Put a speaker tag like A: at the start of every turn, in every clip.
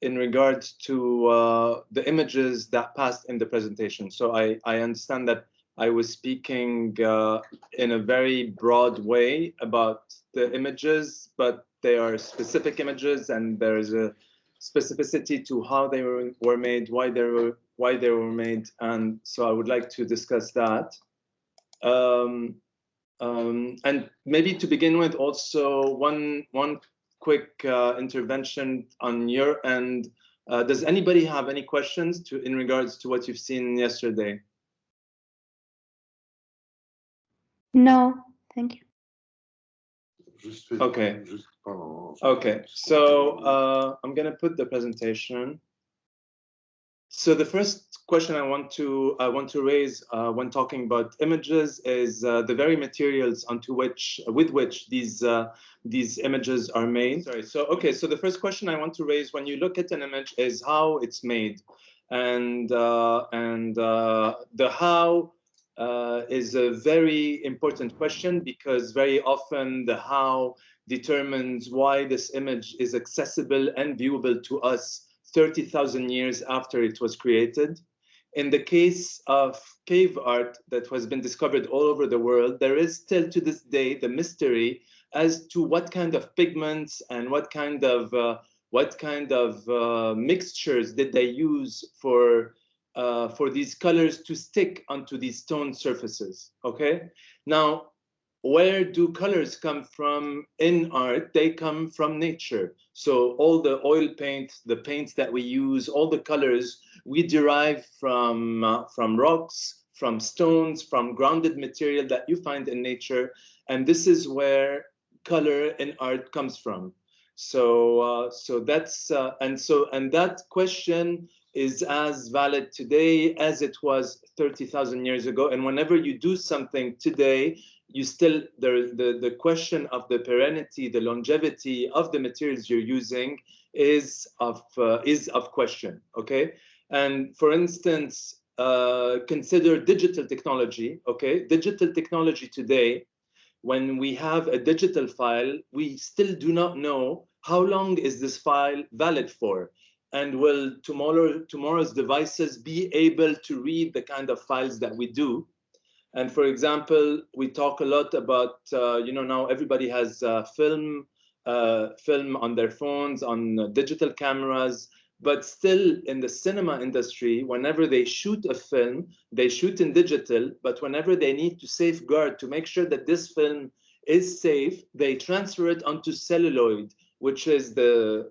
A: in regards to the images that passed in the presentation. So I understand that I was speaking in a very broad way about the images, but they are specific images, and there is a specificity to how they were made, why they were made, and so I would like to discuss that. And maybe to begin with, also one quick intervention on your end. Does anybody have any questions in regards to what you've seen yesterday?
B: No, thank you.
A: Okay. Okay. So I'm gonna put the presentation. So the first question I want to raise when talking about images is the very materials with which these images are made. Sorry. So okay. So the first question I want to raise when you look at an image is how it's made, and the how is a very important question, because very often the how determines why this image is accessible and viewable to us 30,000 years after it was created. In the case of cave art that has been discovered all over the world, there is still to this day the mystery as to what kind of pigments and what kind of mixtures did they use for these colors to stick onto these stone surfaces. Okay, now where do colors come from in art? They come from nature. So all the oil paint, the paints that we use, all the colors we derive from rocks, from stones, from grounded material that you find in nature, and this is where color in art comes from. So that's and that question is as valid today as it was 30,000 years ago. And whenever you do something today, you still the question of the perennity, the longevity of the materials you're using is of question. Okay, and for instance, consider digital technology. Okay, digital technology today, when we have a digital file, we still do not know how long is this file valid for, and will tomorrow's devices be able to read the kind of files that we do. And for example, we talk a lot about, now everybody has film on their phones, on digital cameras, but still in the cinema industry, whenever they shoot a film, they shoot in digital, but whenever they need to safeguard, to make sure that this film is safe, they transfer it onto celluloid, which is the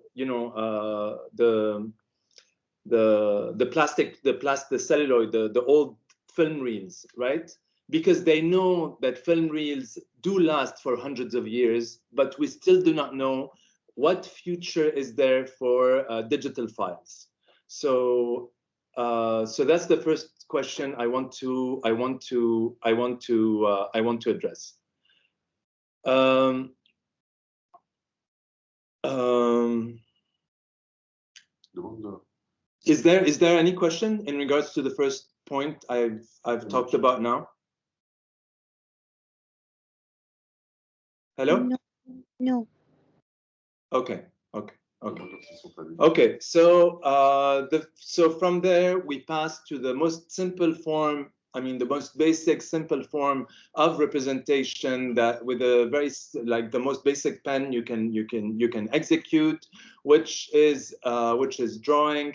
A: celluloid, the old film reels, right? Because they know that film reels do last for hundreds of years, but we still do not know what future is there for digital files. So that's the first question I want to address. Is there any question in regards to the first point I've talked about now? Hello?
B: No.
A: Okay. So from there we pass to the most simple form. I mean, the most basic, simple form of representation that, with a very the most basic pen you can execute, which is drawing.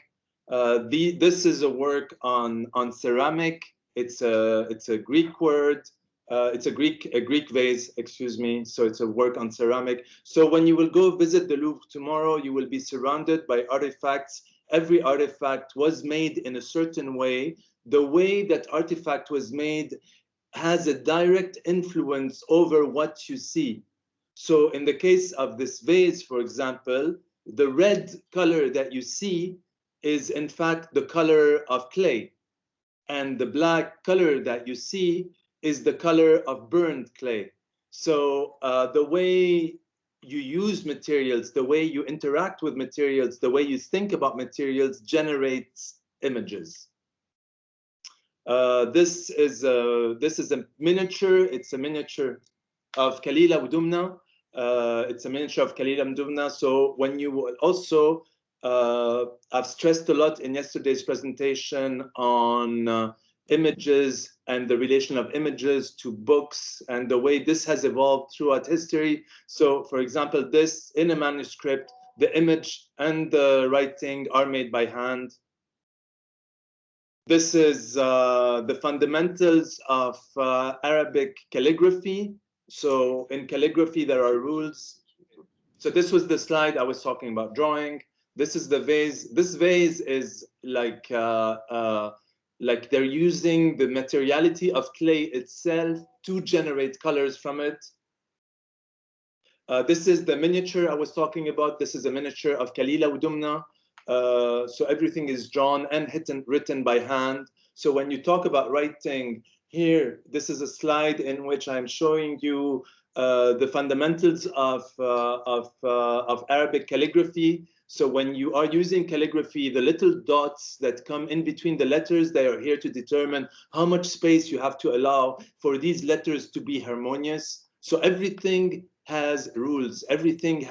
A: This is a work on ceramic. It's a Greek word. It's a Greek vase, excuse me. So it's a work on ceramic. So when you will go visit the Louvre tomorrow, you will be surrounded by artifacts. Every artifact was made in a certain way. The way that artifact was made has a direct influence over what you see. So in the case of this vase, for example, the red color that you see is in fact the color of clay, and the black color that you see is the color of burned clay. So the way you use materials, the way you interact with materials, the way you think about materials generates images. This is a miniature. It's a miniature of Khalila Wdumna. It's a miniature of Khalila Wdumna. So when you will also I've stressed a lot in yesterday's presentation on images and the relation of images to books and the way this has evolved throughout history. So, for example, this in a manuscript, the image and the writing are made by hand. This is the fundamentals of Arabic calligraphy. So in calligraphy, there are rules. So this was the slide I was talking about drawing. This is the vase. This vase is like they're using the materiality of clay itself to generate colors from it. This is the miniature I was talking about. This is a miniature of Kalila Udumna. So everything is drawn and written by hand. So when you talk about writing here, this is a slide in which I'm showing you the fundamentals of Arabic calligraphy. So when you are using calligraphy, the little dots that come in between the letters, they are here to determine how much space you have to allow for these letters to be harmonious. So everything has rules. Everything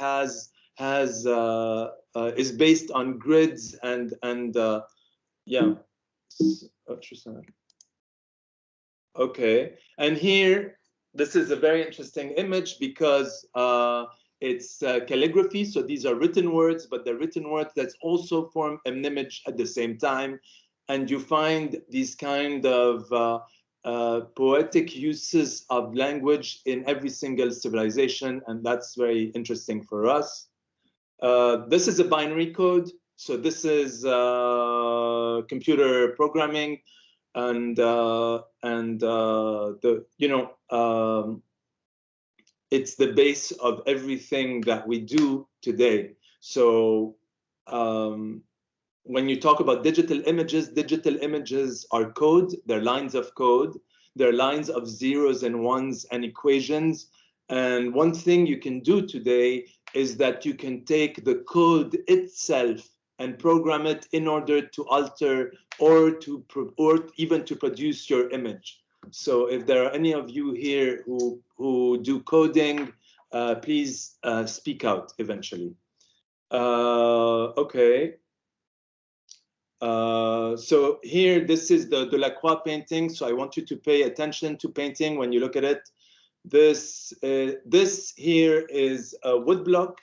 A: is based on grids and yeah. Okay, and here this is a very interesting image because it's calligraphy. So these are written words, but they're written words that also form an image at the same time, and you find these kind of poetic uses of language in every single civilization, and that's very interesting for us. This is a binary code. So this is computer programming, and it's the base of everything that we do today. So when you talk about digital images are code. They're lines of code. They're lines of zeros and ones and equations. And one thing you can do today is that you can take the code itself and program it in order to alter or even to produce your image. So if there are any of you here who do coding, please speak out eventually. Okay. So here, this is the Delacroix painting. So I want you to pay attention to painting when you look at it. This here is a woodblock.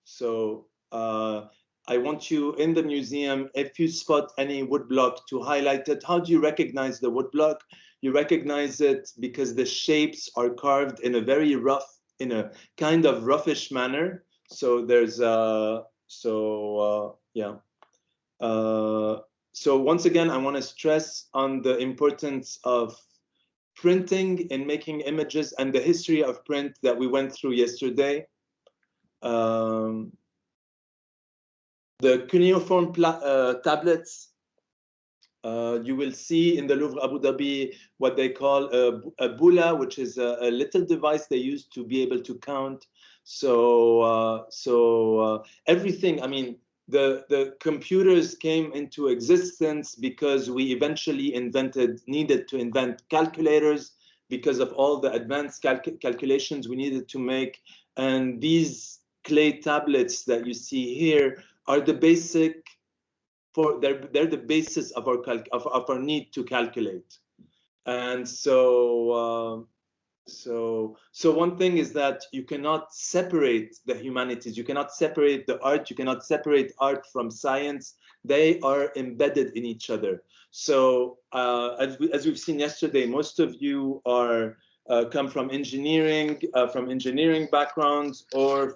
A: So I want you in the museum, if you spot any woodblock, to highlight it. How do you recognize the woodblock? You recognize it because the shapes are carved in a very rough, in a kind of roughish manner. So there's yeah. So once again, I want to stress on the importance of printing in making images and the history of print that we went through yesterday. The cuneiform tablets, you will see in the Louvre Abu Dhabi what they call a bula, which is a little device they use to be able to count. So everything, I mean, the computers came into existence because we eventually needed to invent calculators because of all the advanced calculations we needed to make. And these clay tablets that you see here are the basic, they're the basis of our need to calculate. And so one thing is that you cannot separate the humanities, you cannot separate the art, you cannot separate art from science. They are embedded in each other. So as we've seen yesterday, most of you are come from engineering backgrounds, or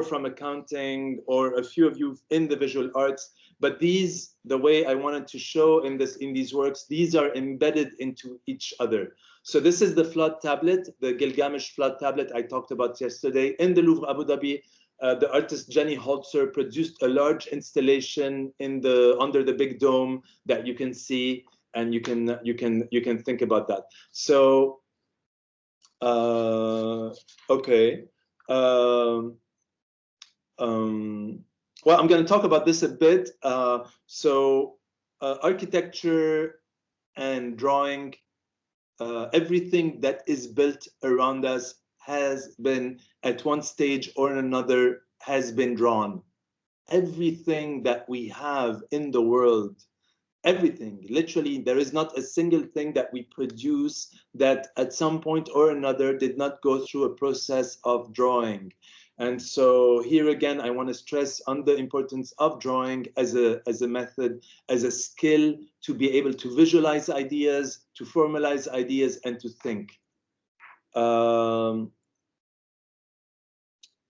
A: from accounting, or a few of you in the visual arts. But these, the way I wanted to show in these works, these are embedded into each other. So this is the flood tablet, the Gilgamesh flood tablet I talked about yesterday. In the Louvre Abu Dhabi, the artist Jenny Holzer produced a large installation under the big dome that you can see, and you can think about that. So okay. Well, I'm going to talk about this a bit. Architecture and drawing, everything that is built around us has been, at one stage or another, has been drawn. everything that we have in the world, everything, literally, there is not a single thing that we produce that at some point or another did not go through a process of drawing. And so here again, I want to stress on the importance of drawing as a method, as a skill to be able to visualize ideas, to formalize ideas, and to think.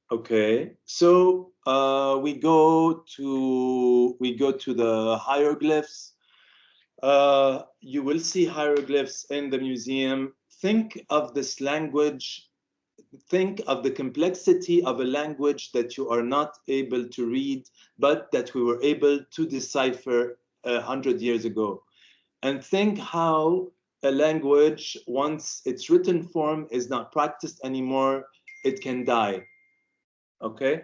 A: Okay, so we go to the hieroglyphs. You will see hieroglyphs in the museum. Think of this language. Think of the complexity of a language that you are not able to read, but that we were able to decipher 100 years ago. And think how a language, once its written form is not practiced anymore, it can die. Okay?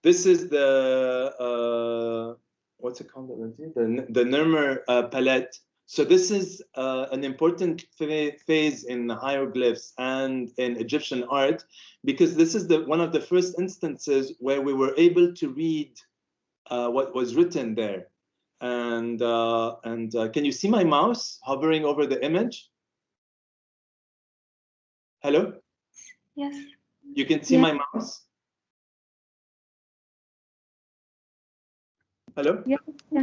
A: This is the, what's it called? The Nermer palette. So this is an important phase in hieroglyphs and in Egyptian art, because this is one of the first instances where we were able to read what was written there. And can you see my mouse hovering over the image? Hello?
B: Yes.
A: You can see my mouse? Hello?
B: Yes.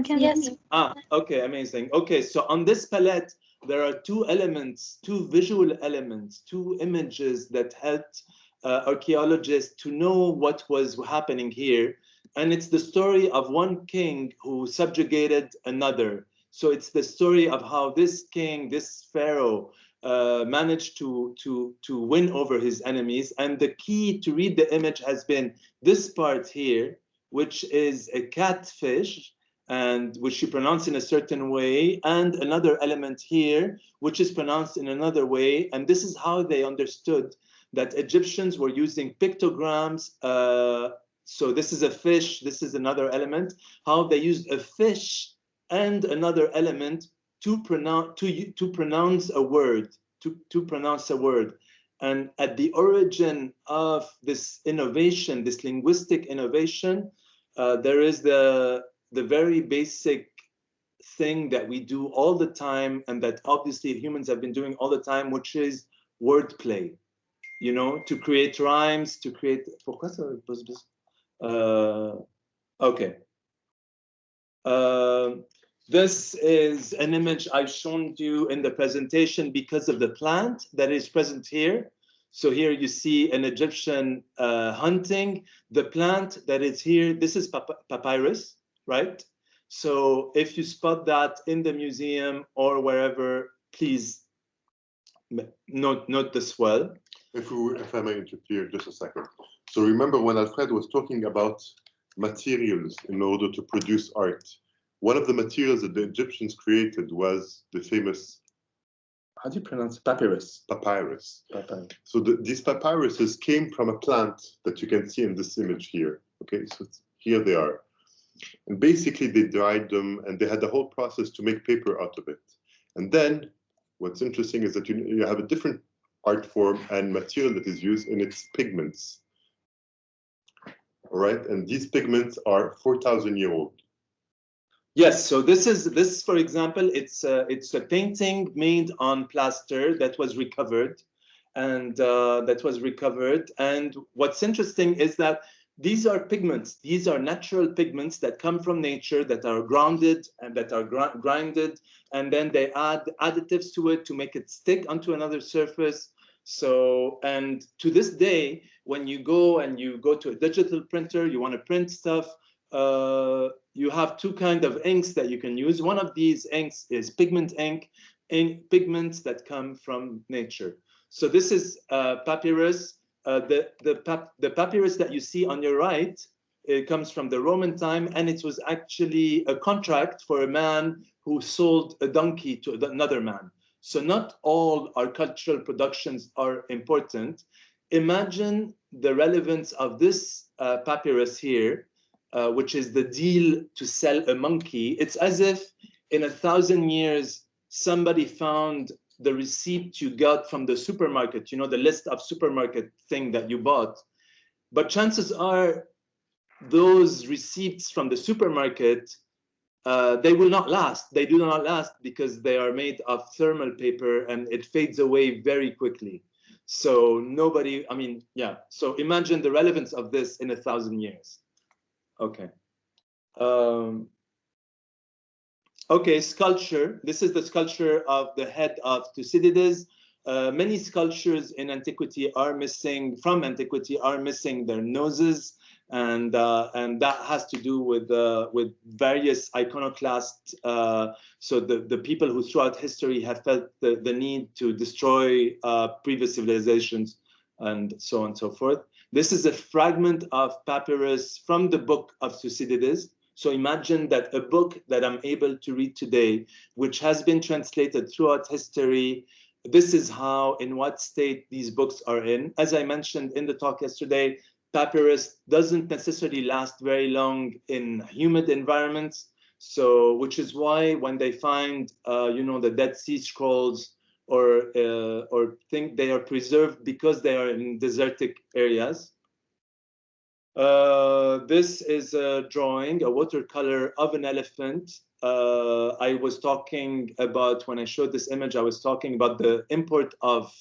B: Yes.
A: Ah, okay, amazing. Okay, so on this palette, there are two elements, two visual elements, two images that helped archaeologists to know what was happening here. And it's the story of one king who subjugated another. So it's the story of how this king, this pharaoh, managed to win over his enemies. And the key to read the image has been this part here, which is a catfish, and which you pronounce in a certain way, and another element here, which is pronounced in another way. And this is how they understood that Egyptians were using pictograms. So this is a fish, this is another element, how they used a fish and another element to pronounce a word, to pronounce a word. And at the origin of this innovation, this linguistic innovation, there is the very basic thing that we do all the time, and that obviously humans have been doing all the time, which is wordplay. You know, to create rhymes, to create. Okay. This is an image I've shown you in the presentation because of the plant that is present here. So here you see an Egyptian hunting. The plant that is here, this is papyrus, right? So if you spot that in the museum or wherever, please note this well.
C: If I may interfere just a second. So remember when Alfred was talking about materials in order to produce art, one of the materials that the Egyptians created was the famous,
A: how do you pronounce it? Papyrus?
C: Papyrus.
A: Papyrus.
C: So these papyruses came from a plant that you can see in this image here. Okay, so here they are. And basically they dried them and they had the whole process to make paper out of it. And then what's interesting is that you have a different art form and material that is used in its pigments. All right, and these pigments are 4,000-year-old.
A: Yes, so this, for example, it's a painting made on plaster that was recovered, and And what's interesting is that these are pigments. These are natural pigments that come from nature, that are grounded and that are grinded, and then they add additives to it to make it stick onto another surface. So, and to this day, when you go to a digital printer, you want to print stuff, you have two kinds of inks that you can use. One of these inks is pigment ink, pigments that come from nature. So this is papyrus. The papyrus that you see on your right, it comes from the Roman time, and it was actually a contract for a man who sold a donkey to another man. So not all our cultural productions are important. Imagine the relevance of this papyrus here, which is the deal to sell a monkey. It's as if in 1,000 years, somebody found the receipt you got from the supermarket, you know, the list of supermarket thing that you bought. But chances are those receipts from the supermarket, they will not last. They do not last because they are made of thermal paper and it fades away very quickly. So nobody, I mean, yeah. So imagine the relevance of this in 1,000 years. Okay. Okay, sculpture. This is the sculpture of the head of Thucydides. Many sculptures in antiquity are missing, from antiquity, are missing their noses. And that has to do with various iconoclasts. So the people who throughout history have felt the need to destroy previous civilizations and so on and so forth. This is a fragment of papyrus from the book of Thucydides. So imagine that a book that I'm able to read today, which has been translated throughout history, this is how, in what state these books are in. As I mentioned in the talk yesterday, papyrus doesn't necessarily last very long in humid environments. So, which is why when they find, you know, the Dead Sea Scrolls or think they are preserved because they are in desertic areas. This is a drawing, a watercolor of an elephant. I was talking about, when I showed this image, I was talking about the import of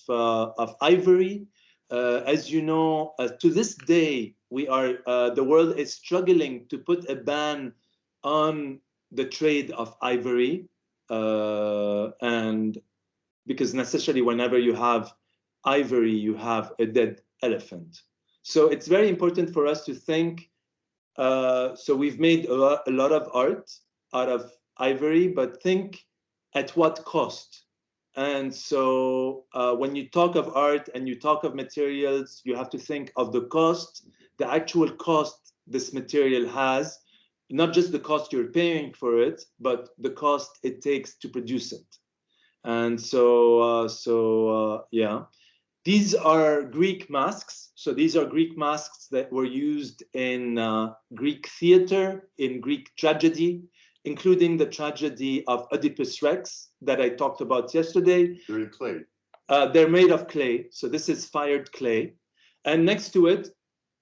A: ivory. As you know, to this day, the world is struggling to put a ban on the trade of ivory, and because necessarily whenever you have ivory, you have a dead elephant. So it's very important for us to think. So we've made a lot of art out of ivory, but think at what cost. And so when you talk of art and you talk of materials, you have to think of the cost, the actual cost this material has, not just the cost you're paying for it, but the cost it takes to produce it. And so, yeah. These are Greek masks. So these are Greek masks that were used in Greek theater, in Greek tragedy, including the tragedy of Oedipus Rex that I talked about yesterday.
C: They're in clay.
A: They're made of clay. So this is fired clay. And next to it,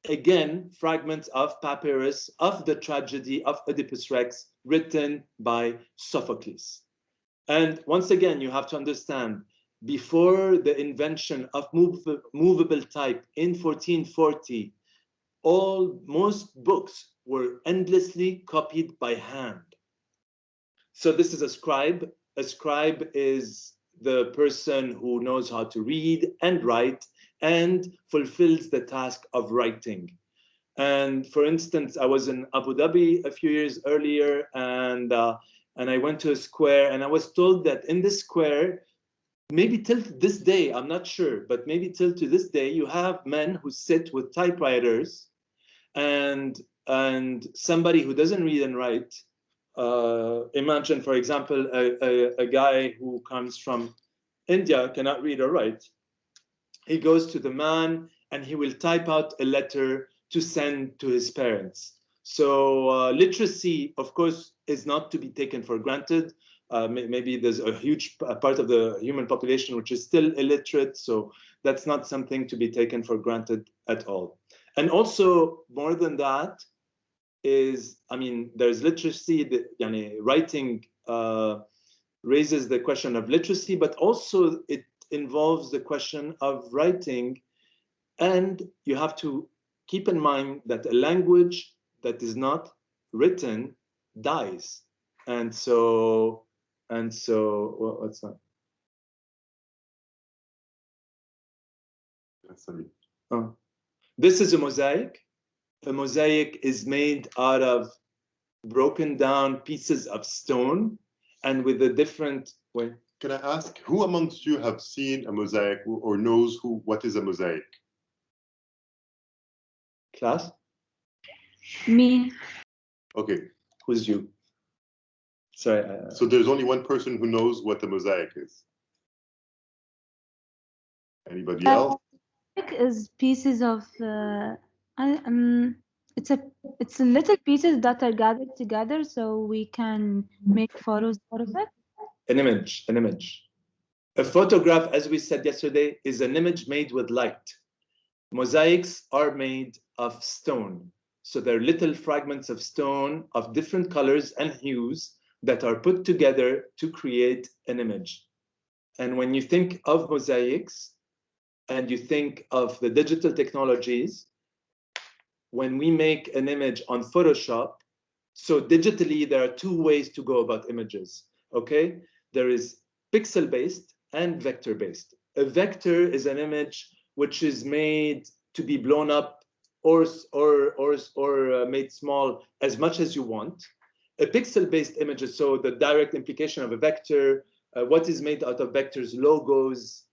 A: again, fragments of papyrus of the tragedy of Oedipus Rex written by Sophocles. And once again, you have to understand, before the invention of movable type in 1440, most books were endlessly copied by hand. So this is a scribe. A scribe is the person who knows how to read and write and fulfills the task of writing. And for instance, I was in Abu Dhabi a few years earlier, and I went to a square, and I was told that in this square, maybe till this day, I'm not sure, but maybe till to this day, you have men who sit with typewriters, and somebody who doesn't read and write. Imagine, for example, a guy who comes from India, cannot read or write. He goes to the man and he will type out a letter to send to his parents. So literacy, of course, is not to be taken for granted. Maybe there's a huge part of the human population which is still illiterate, so that's not something to be taken for granted at all. And also, more than that, is, I mean, there's literacy, writing raises the question of literacy, but also it involves the question of writing. And you have to keep in mind that a language that is not written dies. And so what's that? Oh. This is a mosaic. A mosaic is made out of broken down pieces of stone, and with a different way.
C: Can I ask, who amongst you have seen a mosaic or knows what is a mosaic?
A: Class?
B: Me.
C: Okay.
A: Who's you? Sorry.
C: So there's only one person who knows what a mosaic is. Anybody else?
B: Is pieces of it's a little pieces that are gathered together so we can make photos out of it.
A: An image. A photograph, as we said yesterday, is an image made with light. Mosaics are made of stone. So they're little fragments of stone of different colors and hues that are put together to create an image. And when you think of mosaics and you think of the digital technologies, when we make an image on Photoshop, so digitally, there are two ways to go about images, okay? There is pixel-based and vector-based. A vector is an image which is made to be blown up or made small as much as you want. A pixel-based image is so the direct implication of a vector, what is made out of vectors, logos,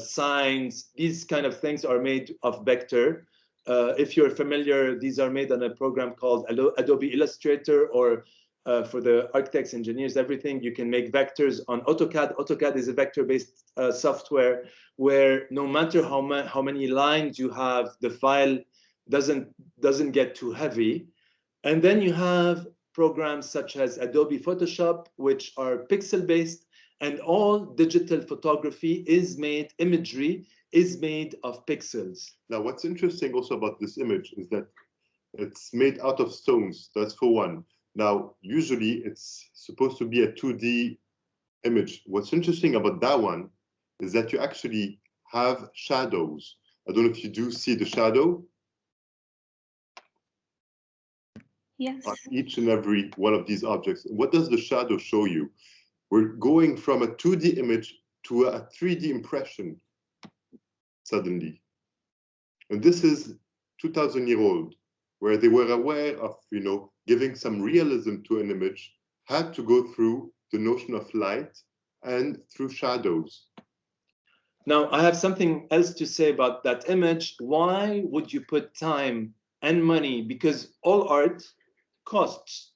A: signs, these kind of things are made of vector. If you're familiar, these are made on a program called Adobe Illustrator, or for the architects, engineers, everything, you can make vectors on AutoCAD. AutoCAD is a vector-based software where no matter how many lines you have, the file doesn't get too heavy. And then you have programs such as Adobe Photoshop, which are pixel-based, and all digital photography is made, imagery is made of pixels.
C: Now, what's interesting also about this image is that it's made out of stones. That's for one. Now, usually it's supposed to be a 2D image. What's interesting about that one is that you actually have shadows. I don't know if you do see the shadow.
B: Yes.
C: On each and every one of these objects. What does the shadow show you? We're going from a 2D image to a 3D impression suddenly. And this is 2,000-year-old, where they were aware of, giving some realism to an image, had to go through the notion of light and through shadows.
A: Now, I have something else to say about that image. Why would you put time and money? Because all art costs.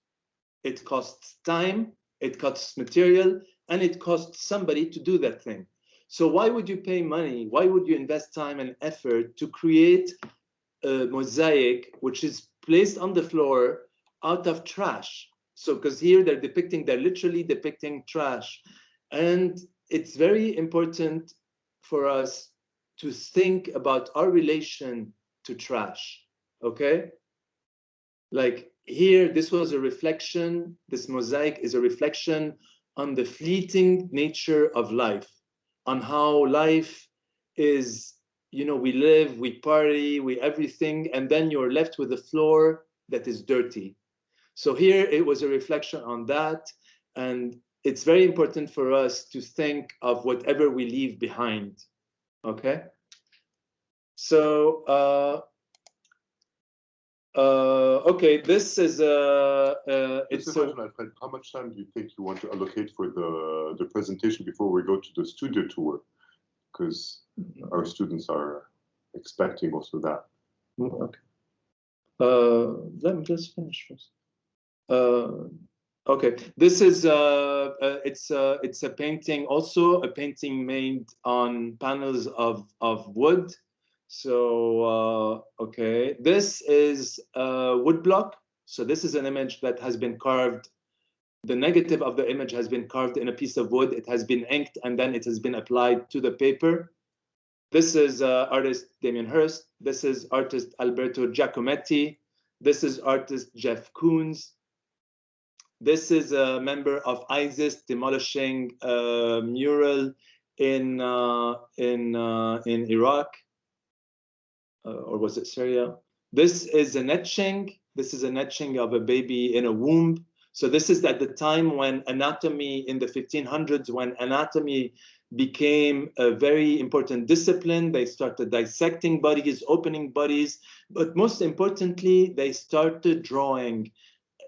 A: It costs time, it costs material, and it costs somebody to do that thing. So why would you pay money? Why would you invest time and effort to create a mosaic which is placed on the floor out of trash? So because here they're literally depicting trash. And it's very important for us to think about our relation to trash, okay? Like here, this was a reflection, this mosaic is a reflection on the fleeting nature of life, on how life is, we live, we party, we everything, and then you're left with a floor that is dirty. So here it was a reflection on that, and it's very important for us to think of whatever we leave behind, okay? So, okay, this is
C: Alfred, how much time do you think you want to allocate for the presentation before we go to the studio tour? Because our students are expecting also that.
A: Okay. Let me just finish first. Okay, this is it's a painting, also a painting made on panels of wood. So okay, this is a wood block. So this is an image that has been carved. The negative of the image has been carved in a piece of wood. It has been inked and then it has been applied to the paper. This is artist Damien Hirst. This is artist Alberto Giacometti. This is artist Jeff Koons. This is a member of ISIS demolishing a mural in Iraq. Or was it Syria? This is an etching. This is an etching of a baby in a womb. So this is at the time when anatomy, in the 1500s, when anatomy became a very important discipline. They started dissecting bodies, opening bodies, but most importantly, they started drawing.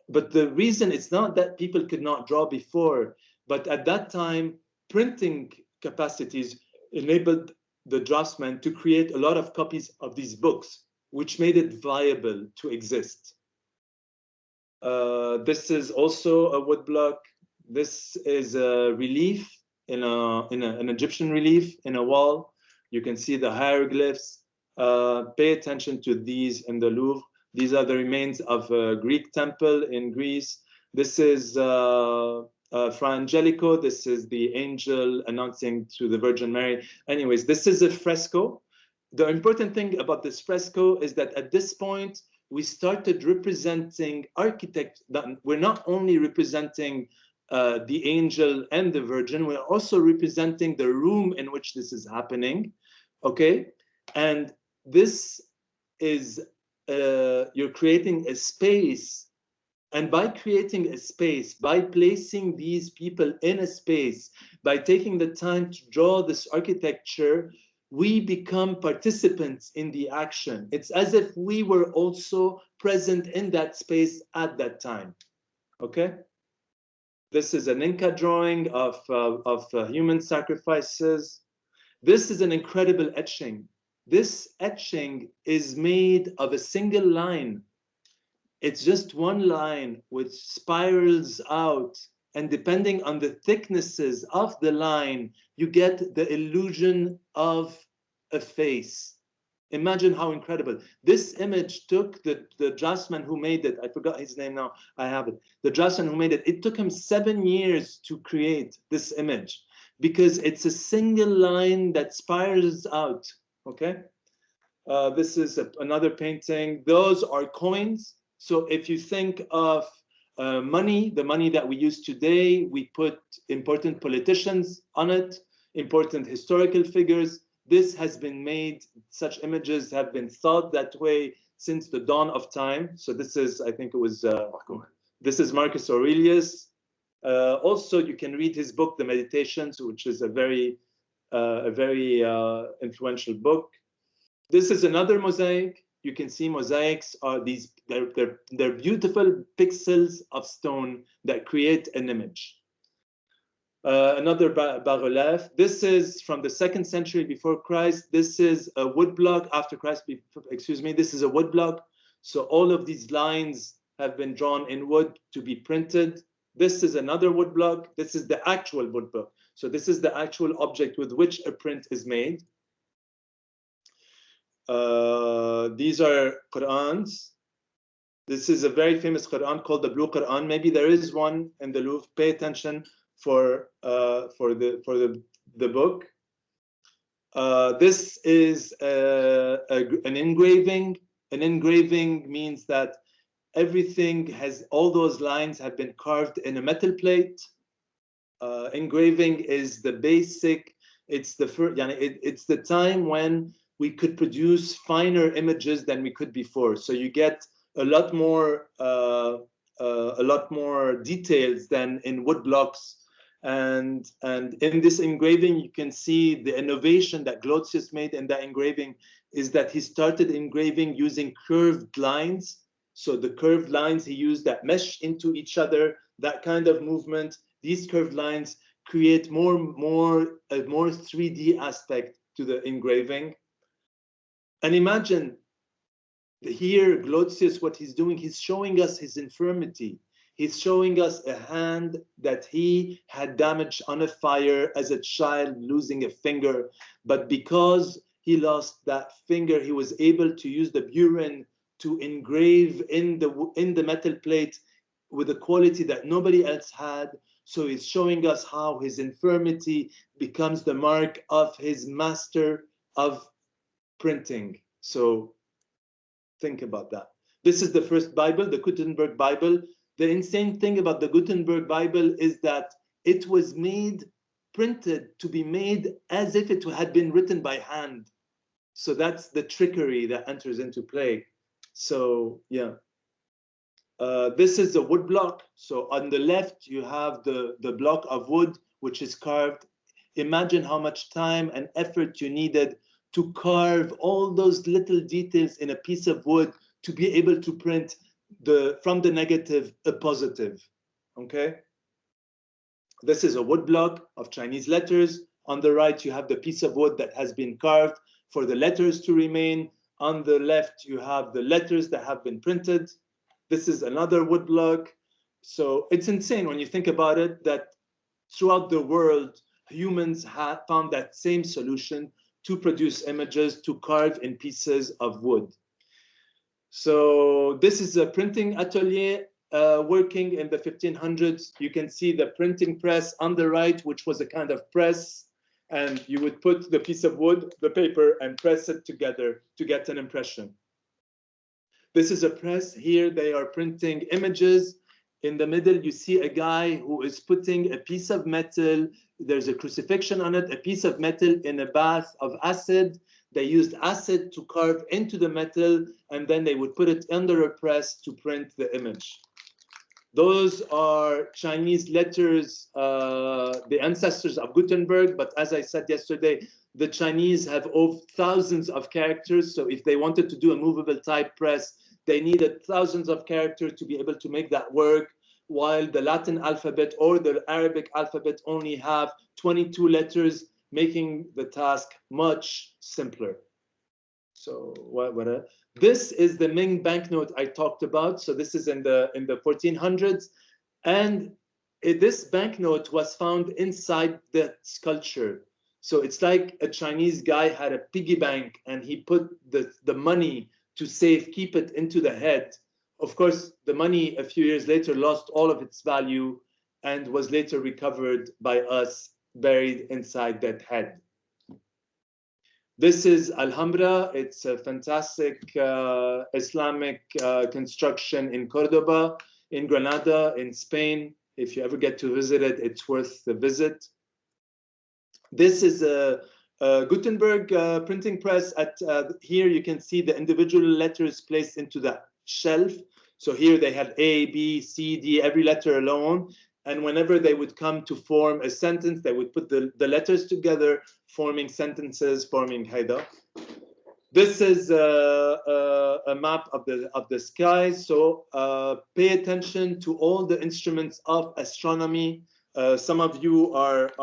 A: But the reason, it's not that people could not draw before, but at that time, printing capacities enabled the draftsman to create a lot of copies of these books, which made it viable to exist. This is also a woodblock. This is a relief an Egyptian relief in a wall. You can see the hieroglyphs. Pay attention to these in the Louvre. These are the remains of a Greek temple in Greece. This is Fra Angelico. This is the angel announcing to the Virgin Mary. Anyways, this is a fresco. The important thing about this fresco is that at this point, we started representing architect. We're not only representing the angel and the virgin, we're also representing the room in which this is happening, okay? And this is, you're creating a space. And by creating a space, by placing these people in a space, by taking the time to draw this architecture, we become participants in the action. It's as if we were also present in that space at that time, okay? This is an Inca drawing of human sacrifices. This is an incredible etching. This etching is made of a single line. It's just one line which spirals out, and depending on the thicknesses of the line, you get the illusion of a face. Imagine how incredible. This image took the draftsman who made it, I forgot his name now, I have it. The draftsman who made it, it took him 7 years to create this image because it's a single line that spirals out, okay? This is another painting. Those are coins. So if you think of money, the money that we use today, we put important politicians on it, important historical figures. This has been made, such images have been thought that way since the dawn of time. So this is, I think it was, this is Marcus Aurelius. Also, you can read his book, The Meditations, which is a very influential book. This is another mosaic. You can see mosaics are these, they're beautiful pixels of stone that create an image. Another bas-relief. This is from the 2nd century before Christ. This is a woodblock after Christ, excuse me, this is a woodblock. So all of these lines have been drawn in wood to be printed. This is another woodblock. This is the actual woodblock. So this is the actual object with which a print is made. These are Qur'ans. This is a very famous Qur'an called the Blue Qur'an. Maybe there is one in the Louvre. Pay attention for the book. This is an engraving. An engraving means that everything has, all those lines have been carved in a metal plate. Engraving is the basic. It's the first. It's the time when we could produce finer images than we could before. So you get a lot more details than in wood blocks. And in this engraving, you can see the innovation that Grotius made in that engraving is that he started engraving using curved lines. So the curved lines he used that mesh into each other, that kind of movement, these curved lines create a more 3D aspect to the engraving. And imagine here, Grotius, what he's doing, he's showing us his infirmity. He's showing us a hand that he had damaged on a fire as a child, losing a finger. But because he lost that finger, he was able to use the burin to engrave in the metal plate with a quality that nobody else had. So he's showing us how his infirmity becomes the mark of his master of printing. So think about that. This is the first Bible, the Gutenberg Bible. The insane thing about the Gutenberg Bible is that it was printed to be made as if it had been written by hand. So that's the trickery that enters into play. So yeah, this is a wood block. So on the left, you have the block of wood, which is carved. Imagine how much time and effort you needed to carve all those little details in a piece of wood to be able to print from the negative a positive, okay? This is a wood block of Chinese letters. On the right, you have the piece of wood that has been carved for the letters to remain. On the left, you have the letters that have been printed. This is another wood block. So it's insane when you think about it, that throughout the world, humans have found that same solution to produce images, to carve in pieces of wood. So this is a printing atelier working in the 1500s. You can see the printing press on the right, which was a kind of press, and you would put the piece of wood, the paper, and press it together to get an impression. This is a press. Here they are printing images. In the middle, you see a guy who is putting a piece of metal. There's a crucifixion on it, a piece of metal in a bath of acid. They used acid to carve into the metal, and then they would put it under a press to print the image. Those are Chinese letters, the ancestors of Gutenberg. But as I said yesterday, the Chinese have over thousands of characters. So if they wanted to do a movable type press, they needed thousands of characters to be able to make that work, while the Latin alphabet or the Arabic alphabet only have 22 letters, making the task much simpler. So this is the Ming banknote I talked about. So this is in the 1400s, and this banknote was found inside the sculpture. So it's like a Chinese guy had a piggy bank, and he put the money to keep it into the head. Of course, the money a few years later lost all of its value and was later recovered by us, buried inside that head. This is Alhambra. It's a fantastic Islamic construction in Cordoba, in Granada, in Spain. If you ever get to visit it, it's worth the visit. This is a Gutenberg printing press. Here you can see the individual letters placed into the shelf. So here they have A, B, C, D, every letter alone. And whenever they would come to form a sentence, they would put the letters together, forming sentences, forming haida. This is a map of the sky. So pay attention to all the instruments of astronomy. Some of you are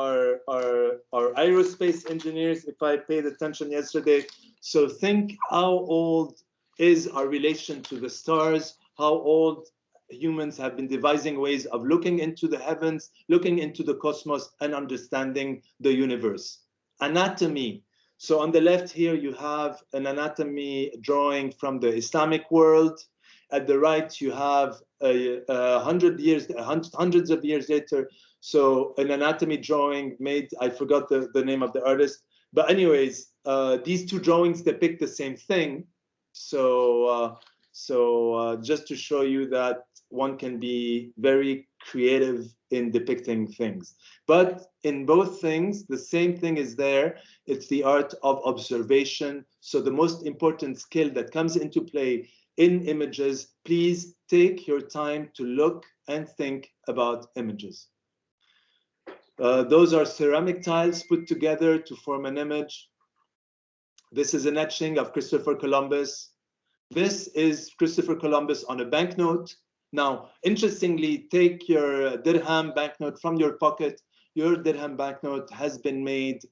A: aerospace engineers, if I paid attention yesterday. So think how old is our relation to the stars, how old humans have been devising ways of looking into the heavens, looking into the cosmos, and understanding the universe. Anatomy. So on the left here, you have an anatomy drawing from the Islamic world. At the right, you have hundreds of years later, so an anatomy drawing made, I forgot the name of the artist. But anyways, these two drawings depict the same thing. So just to show you that one can be very creative in depicting things. But in both things, the same thing is there. It's the art of observation. So the most important skill that comes into play in images, please take your time to look and think about images. Those are ceramic tiles put together to form an image. This is an etching of Christopher Columbus. This is Christopher Columbus on a banknote. Now, interestingly, take your dirham banknote from your pocket. Your dirham banknote has been made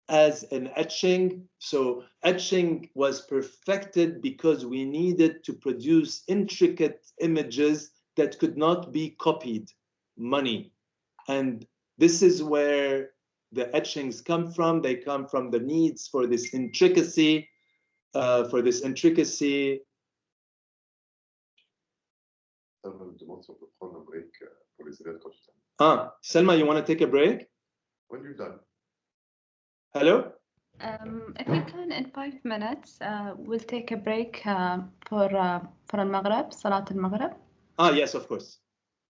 A: as an etching. So etching was perfected because we needed to produce intricate images that could not be copied, money. And this is where the etchings come from. They come from the needs for this intricacy, Selma, you want to take a break?
C: When you're done.
A: Hello?
B: If we can, in 5 minutes, we'll take a break for al-Maghrib, Salat al-Maghrib.
A: Yes, of course.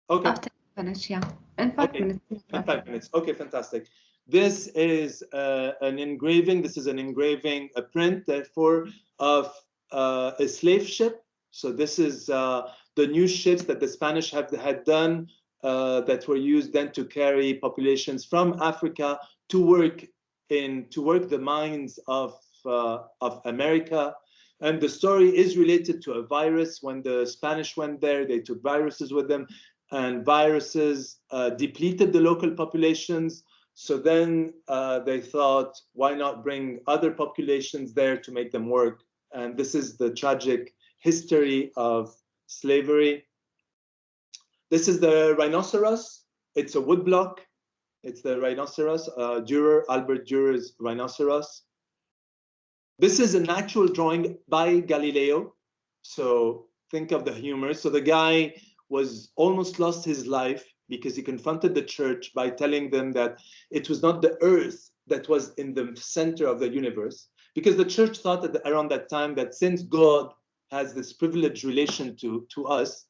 A: Okay.
B: After we finish, yeah. In 5 minutes.
A: In 5 minutes. Okay, fantastic. This is an engraving. This is an engraving, a print, therefore, of a slave ship. So this is the new ships that the Spanish had done that were used then to carry populations from Africa to work the mines of America. And the story is related to a virus. When the Spanish went there, they took viruses with them, and viruses depleted the local populations. So then they thought, why not bring other populations there to make them work? And this is the tragic history of slavery. This is the rhinoceros. It's a woodblock. It's the rhinoceros, Albert Dürer's rhinoceros. This is an actual drawing by Galileo. So think of the humor. So the guy was almost lost his life because he confronted the church by telling them that it was not the earth that was in the center of the universe, because the church thought around that time that since God has this privileged relation to us,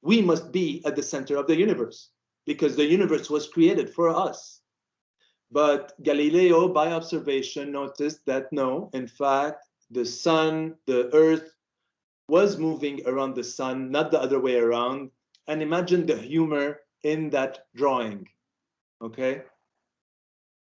A: we must be at the center of the universe because the universe was created for us. But Galileo, by observation, noticed that no, in fact, the sun, the earth was moving around the sun, not the other way around. And imagine the humor in that drawing, okay?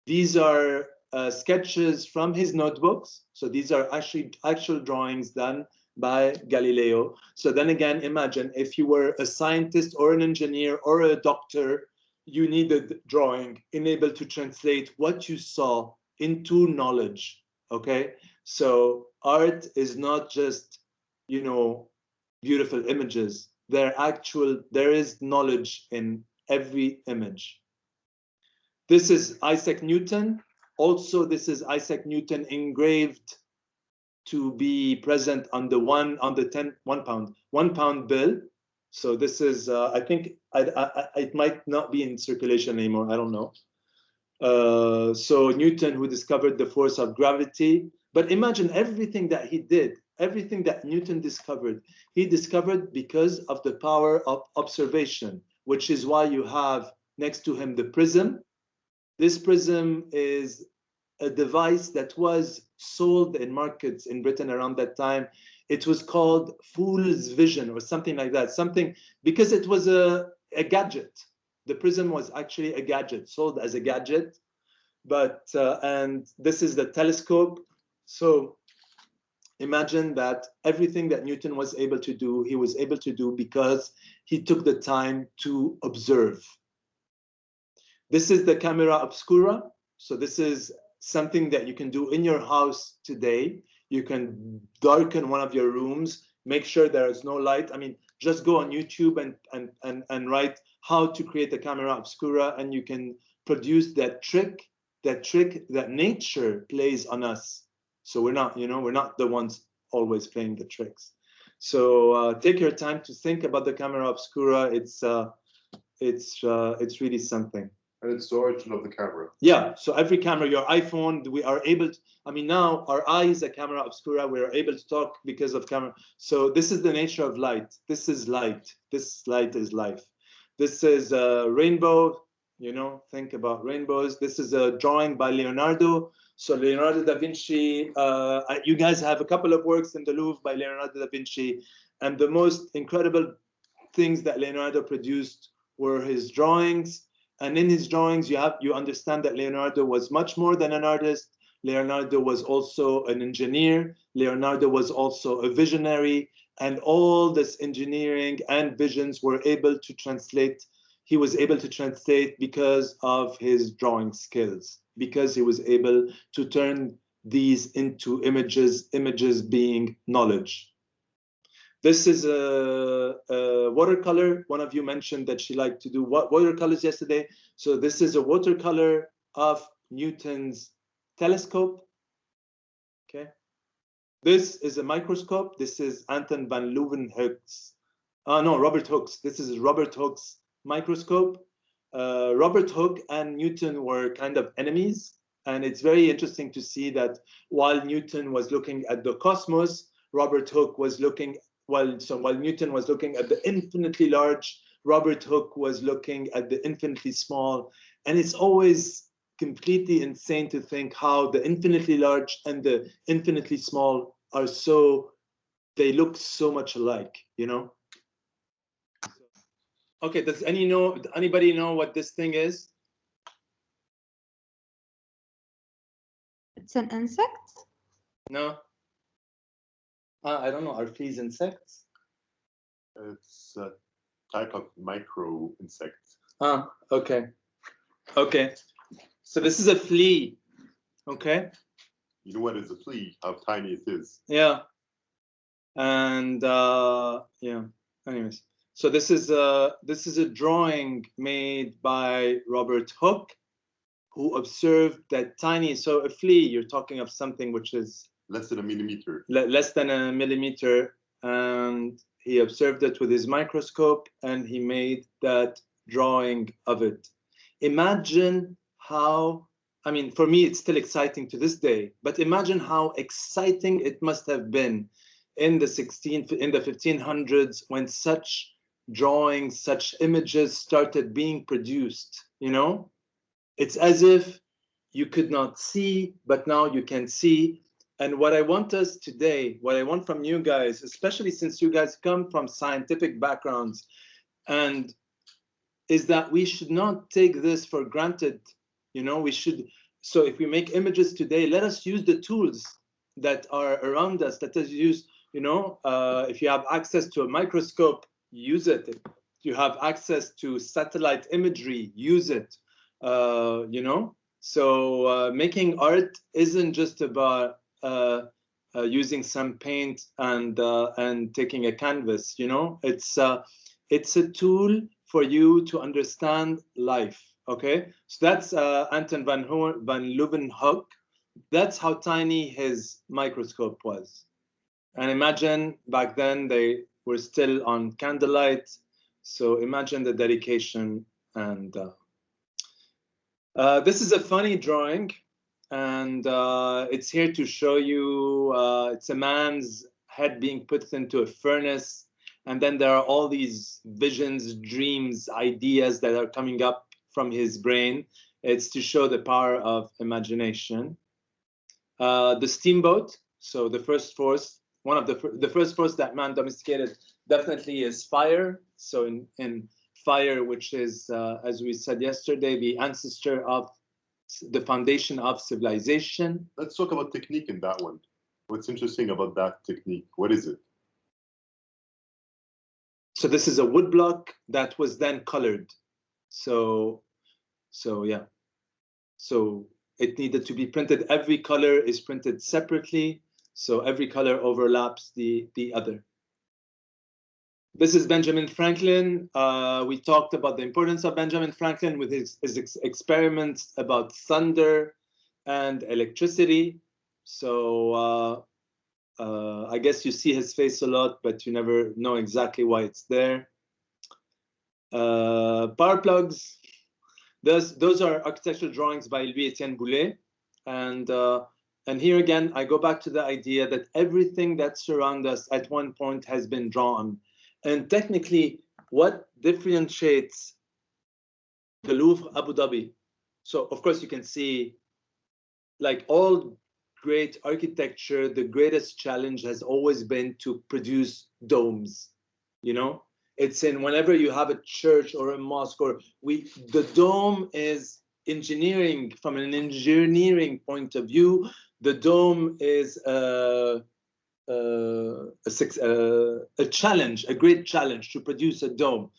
A: These are sketches from his notebooks. So these are actual drawings done by Galileo. So then again, imagine if you were a scientist or an engineer or a doctor, you needed drawing enabled to translate what you saw into knowledge, okay? So art is not just, you know, beautiful images. There is knowledge in every image. This is Isaac Newton. Also, this is Isaac Newton engraved to be present on the 1 pound bill. So this is, I think it might not be in circulation anymore. I don't know. So Newton, who discovered the force of gravity. But imagine everything that he did, everything that Newton discovered, he discovered because of the power of observation, which is why you have next to him the prism. This prism is a device that was sold in markets in Britain around that time. It was called fool's vision or something like that, something, because it was a gadget. The prism was actually a gadget, sold as a gadget. But, and this is the telescope. So imagine that everything that Newton was able to do, he was able to do because he took the time to observe. This is the camera obscura. So this is something that you can do in your house today. You can darken one of your rooms, make sure there is no light. I mean, just go on YouTube and write how to create a camera obscura, and you can produce that trick that nature plays on us. So we're not, we're not the ones always playing the tricks. So take your time to think about the camera obscura. It's really something.
C: And it's the origin of the camera.
A: Yeah, so every camera, your iPhone, we are able to, I mean, now our eye is a camera obscura. We are able to talk because of camera. So this is the nature of light. This is light. This light is life. This is a rainbow, think about rainbows. This is a drawing by Leonardo. So Leonardo da Vinci, you guys have a couple of works in the Louvre by Leonardo da Vinci. And the most incredible things that Leonardo produced were his drawings. And in his drawings, you understand that Leonardo was much more than an artist. Leonardo was also an engineer. Leonardo was also a visionary. And all this engineering and visions were able to translate. He was able to translate because of his drawing skills, because he was able to turn these into images, images being knowledge. This is a watercolor. One of you mentioned that she liked to do watercolors yesterday. So this is a watercolor of Newton's telescope. Okay. This is a microscope. This is Anton van Leeuwenhoek's. Robert Hooke's. This is Robert Hooke's microscope. Robert Hooke and Newton were kind of enemies. And it's very interesting to see that while Newton was looking at the cosmos, Robert Hooke was looking while Newton was looking at the infinitely large, Robert Hooke was looking at the infinitely small. And it's always completely insane to think how the infinitely large and the infinitely small are they look so much alike, Okay, does anybody know what this thing is?
D: It's an insect?
A: No. I don't know. Are fleas insects?
C: It's a type of micro insect.
A: Okay. Okay. So this is a flea. Okay.
C: You know what is a flea? How tiny it is.
A: Yeah. And yeah. Anyways, so this is a drawing made by Robert Hooke, who observed that tiny. So a flea, you're talking of something which is
C: less than a millimeter.
A: Less than a millimeter, and he observed it with his microscope, and he made that drawing of it. Imagine how, I mean, for me, it's still exciting to this day, but imagine how exciting it must have been in the 1500s, when such drawings, such images started being produced, you know? It's as if you could not see, but now you can see. And what I want us today, what I want from you guys, especially since you guys come from scientific backgrounds, and is that we should not take this for granted. You know, we should, so if we make images today, let us use the tools that are around us. Let us use, you know, if you have access to a microscope, use it. If you have access to satellite imagery, use it, you know. So making art isn't just about using some paint and taking a canvas, you know. It's a tool for you to understand life. Okay, so that's Anton van Leeuwenhoek. That's how tiny his microscope was. And imagine back then they were still on candlelight. So imagine the dedication. And this is a funny drawing. And it's here to show you, it's a man's head being put into a furnace. And then there are all these visions, dreams, ideas that are coming up from his brain. It's to show the power of imagination. The steamboat, so the first force, one of the first force that man domesticated definitely is fire. So in fire, which is, as we said yesterday, the ancestor of the foundation of civilization.
C: Let's talk about technique in that one. What's interesting about that technique? What is it?
A: So this is a wood block that was then colored. So yeah. So it needed to be printed. Every color is printed separately. So every color overlaps the other. This is Benjamin Franklin. We talked about the importance of Benjamin Franklin with his experiments about thunder and electricity. So I guess you see his face a lot, but you never know exactly why it's there. Power plugs. Those are architectural drawings by Louis-Étienne Boulet. And here again, I go back to the idea that everything that surrounds us at one point has been drawn. And technically, what differentiates the Louvre Abu Dhabi? So of course you can see, like all great architecture, the greatest challenge has always been to produce domes, you know? It's in whenever you have a church or a mosque, or the dome is engineering, from an engineering point of view, the dome is a challenge, a great challenge to produce a dome.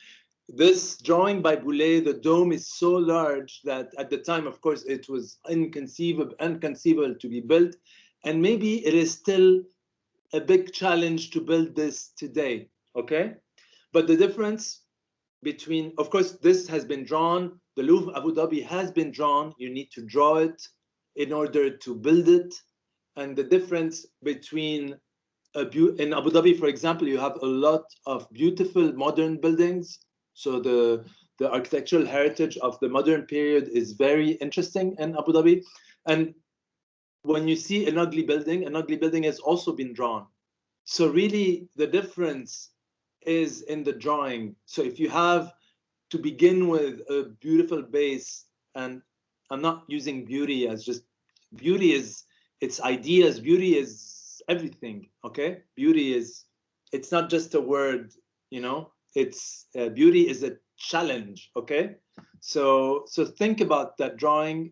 A: This drawing by Boulet, the dome is so large that at the time, of course, it was inconceivable to be built. And maybe it is still a big challenge to build this today, okay? But the difference between, of course, this has been drawn, the Louvre Abu Dhabi has been drawn, you need to draw it in order to build it. And the difference between, in Abu Dhabi, for example, you have a lot of beautiful modern buildings. So the architectural heritage of the modern period is very interesting in Abu Dhabi. And when you see an ugly building has also been drawn. So really the difference is in the drawing. So if you have to begin with a beautiful base, and I'm not using beauty as just, beauty is, it's ideas, beauty is everything, okay? Beauty is, it's not just a word, you know? It's beauty is a challenge, okay? So think about that drawing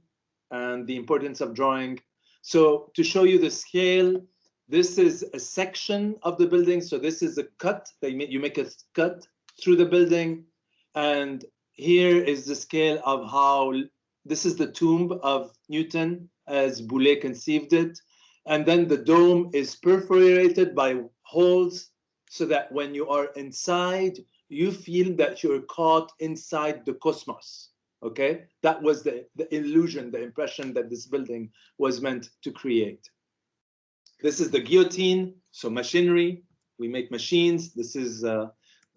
A: and the importance of drawing. So to show you the scale, this is a section of the building. So this is a cut. You make a cut through the building. And here is the scale of how, this is the tomb of Newton as Boulet conceived it. And then the dome is perforated by holes so that when you are inside, you feel that you're caught inside the cosmos, okay? That was the illusion, the impression that this building was meant to create. This is the guillotine, so machinery. We make machines. This is the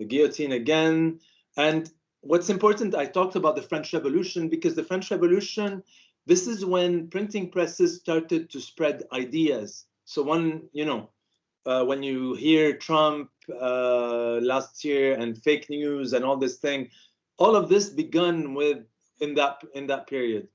A: guillotine again. And what's important, I talked about the French Revolution, because the French Revolution, this is when printing presses started to spread ideas. So one, you know, when you hear Trump last year and fake news and all this thing, all of this begun with in that period.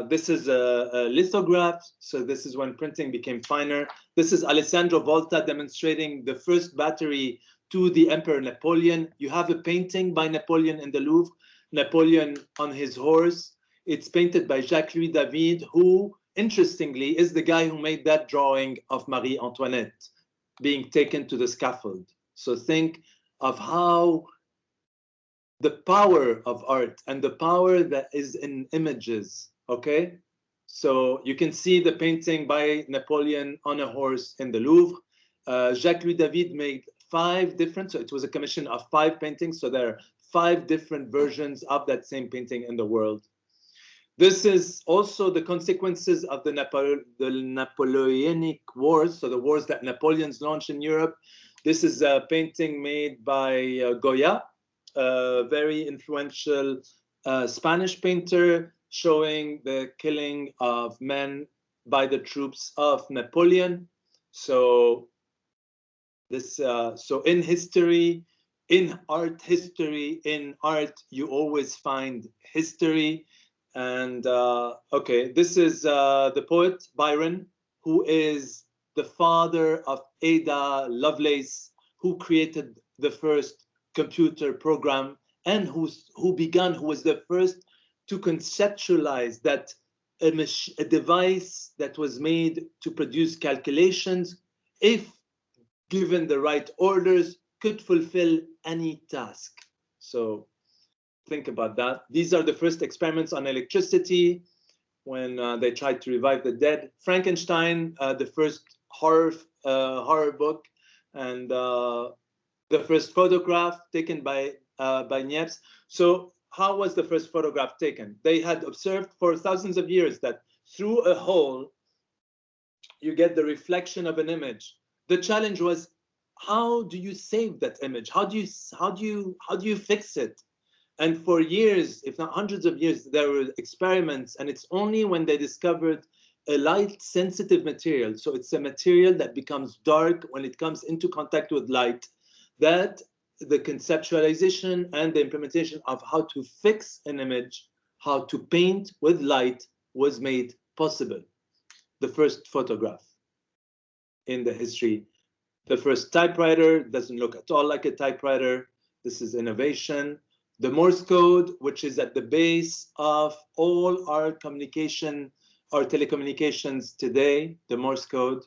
A: This is a lithograph, so this is when printing became finer. This is Alessandro Volta demonstrating the first battery to the Emperor Napoleon. You have a painting by Napoleon in the Louvre, Napoleon on his horse. It's painted by Jacques-Louis David, who, interestingly, is the guy who made that drawing of Marie Antoinette being taken to the scaffold. So think of how the power of art and the power that is in images, okay? So you can see the painting by Napoleon on a horse in the Louvre. Jacques-Louis David made 5 different, so it was a commission of 5 paintings, so there are 5 different versions of that same painting in the world. This is also the consequences of the Napoleonic Wars, so the wars that Napoleon's launched in Europe. This is a painting made by Goya, a very influential Spanish painter, showing the killing of men by the troops of Napoleon. So this, so in history, in art history, in art, you always find history. And okay, this is the poet Byron, who is the father of Ada Lovelace, who created the first computer program and who was the first to conceptualize that a device that was made to produce calculations, if given the right orders, could fulfill any task. So think about that. These are the first experiments on electricity when they tried to revive the dead. Frankenstein, the first horror book, and the first photograph taken by Niepce. So how was the first photograph taken? They had observed for thousands of years that through a hole, you get the reflection of an image. The challenge was, how do you save that image? How do you fix it? And for years, if not hundreds of years, there were experiments, and it's only when they discovered a light-sensitive material, so it's a material that becomes dark when it comes into contact with light, that the conceptualization and the implementation of how to fix an image, how to paint with light, was made possible. The first photograph in the history. The first typewriter doesn't look at all like a typewriter. This is innovation. The Morse code, which is at the base of all our communication, our telecommunications today, the Morse code.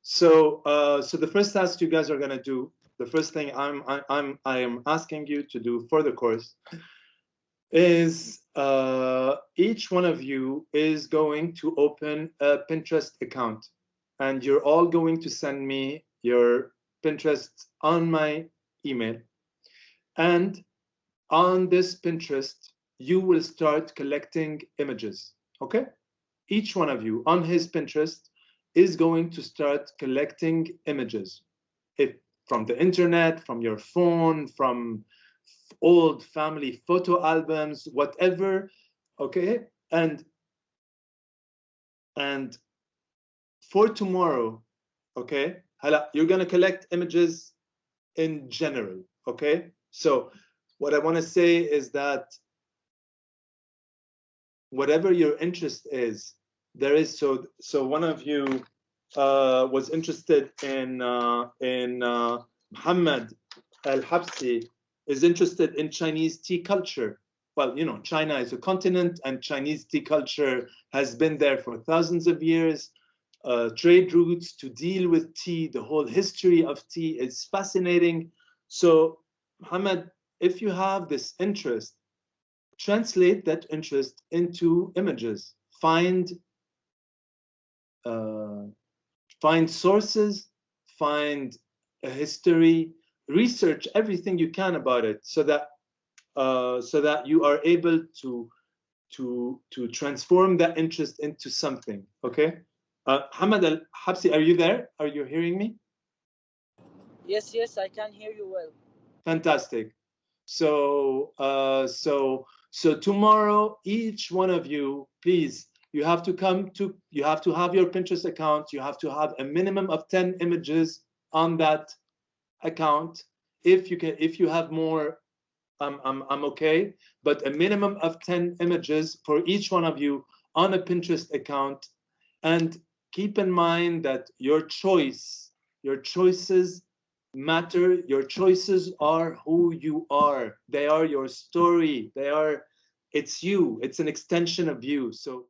A: So so the first task you guys are gonna do, the first thing I am asking you to do for the course is each one of you is going to open a Pinterest account, and you're all going to send me your Pinterest on my email. And on this Pinterest, you will start collecting images, okay? Each one of you on his Pinterest is going to start collecting images. From the internet, from your phone, from old family photo albums, whatever, okay? And for tomorrow, okay, you're gonna collect images in general, okay? So what I wanna say is that whatever your interest is, there is, so one of you was interested in Muhammad Al-Habsi is interested in Chinese tea culture. Well, you know, China is a continent and Chinese tea culture has been there for thousands of years. Trade routes to deal with tea, the whole history of tea is fascinating. So, Muhammad, if you have this interest, translate that interest into images. Find sources, find a history, research everything you can about it, so that you are able to transform that interest into something. Okay, Hamad Al-Habsi, are you there? Are you hearing me?
E: Yes, yes, I can hear you well.
A: Fantastic. So so tomorrow, each one of you, please, you have to have your Pinterest account. You have to have a minimum of 10 images on that account. If you have more, I'm okay, but a minimum of 10 images for each one of you on a Pinterest account. And keep in mind that your choices matter. Your choices are who you are. They are your story. It's you. It's an extension of you. So